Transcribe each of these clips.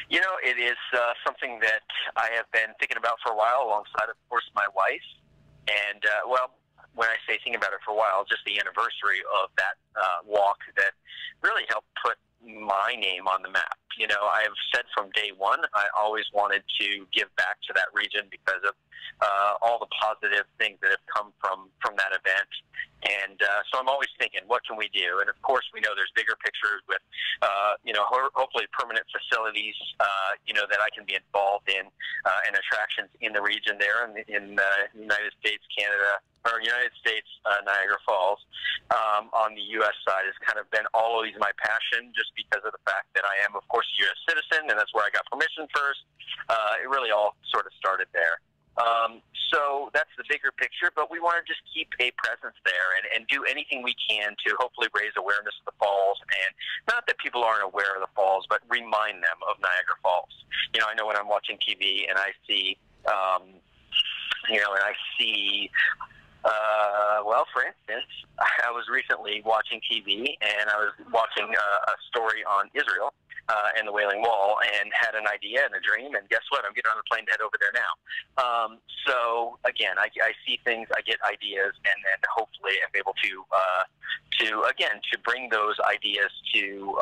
You know, it is something that I have been thinking about for a while, alongside, of course, my wife. And, well, when I say thinking about it for a while, just the anniversary of that walk that really helped put my name on the map. You know, I have said from day one, I always wanted to give back to that region because of all the positive things that have come from that event. And so I'm always thinking, what can we do? And of course, we know there's bigger pictures with, you know, hopefully permanent facilities, you know, that I can be involved in, and attractions in the region there in the United States, Canada, or United States, Niagara Falls. On the U.S. side has kind of been always my passion, just because of the fact that I am, of course, a U.S. citizen, and that's where I got permission first. It really all sort of started there. So that's the bigger picture, but we want to just keep a presence there and do anything we can to hopefully raise awareness of the falls. And not that people aren't aware of the falls, but remind them of Niagara Falls. You know, I know when I'm watching TV and I see, you know, and I see, well, for instance, I was recently watching TV and I was watching a story on Israel. And the Wailing Wall, and had an idea and a dream, and guess what? I'm getting on a plane to head over there now. So again, I see things, I get ideas, and then hopefully I'm able to bring those ideas to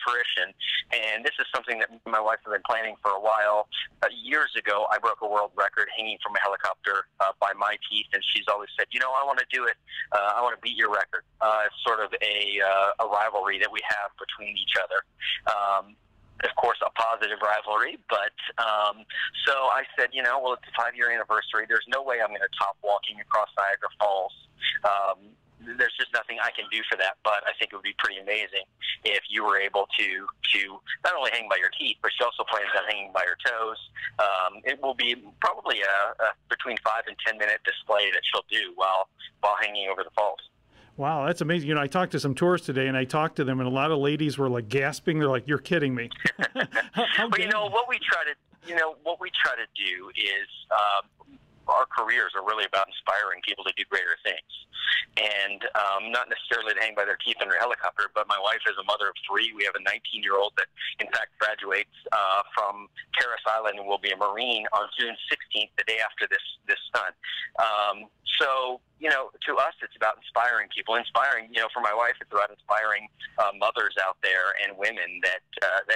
fruition. And this is something that my wife has been planning for a while. Years ago, I broke a world record hanging from a helicopter by my teeth, and she's always said, you know, I want to do it. I want to beat your record. It's sort of a rivalry that we have between each other. Of course, a positive rivalry, but so I said, you know, well, it's a 5-year anniversary. There's no way I'm going to top walking across Niagara Falls. There's just nothing I can do for that, but I think it would be pretty amazing if you were able to not only hang by your teeth, but she also plans on hanging by her toes. It will be probably a between 5 and 10 minute display that she'll do while hanging over the falls. Wow, that's amazing. You know, I talked to some tourists today, and I talked to them, and a lot of ladies were like gasping. They're like, "You're kidding me!" Well, you know what we try to do is our careers are really about inspiring people to do greater things, and not necessarily to hang by their teeth in their helicopter. But my wife is a mother of 3. We have a 19-year-old that, in fact, graduates from Terrace Island and will be a Marine on June 16th, the day after this stunt. So, you know, to us, it's about inspiring people. Inspiring, you know, for my wife, it's about inspiring mothers out there and women that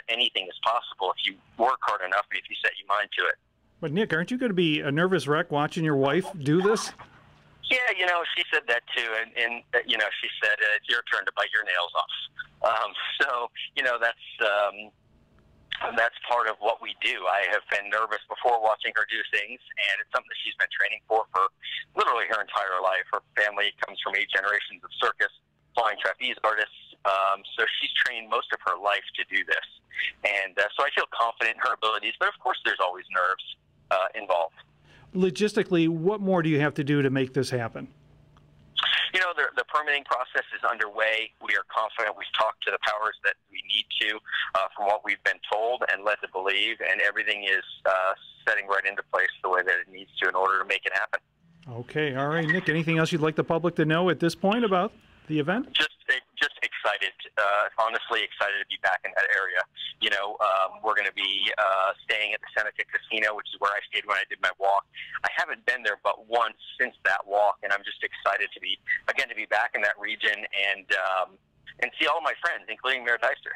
anything is possible if you work hard enough and if you set your mind to it. But Nick, aren't you going to be a nervous wreck watching your wife do this? Yeah, you know, she said that too, and you know, she said it's your turn to bite your nails off. So, you know, that's part of what we do. I have been nervous before watching her do things, and it's something that she's been training for literally her entire life. Her family comes from 8 generations of circus, flying trapeze artists, so she's trained most of her life to do this. And so I feel confident in her abilities, but of course there's always nerves involved. Logistically, what more do you have to do to make this happen? You know, the permitting process is underway. We are confident. We've talked to the powers that we need to, from what we've been told and led to believe, and everything is setting right into place the way that it needs to in order to make it happen. Okay. All right, Nick, anything else you'd like the public to know at this point about the event? Just excited, honestly excited to be back in that area. You know, we're going to be staying at the Seneca Casino, which is where I stayed when I did my walk. I haven't been there but once since that walk, and I'm just excited to be back in that region and see all my friends, including Mayor Deister.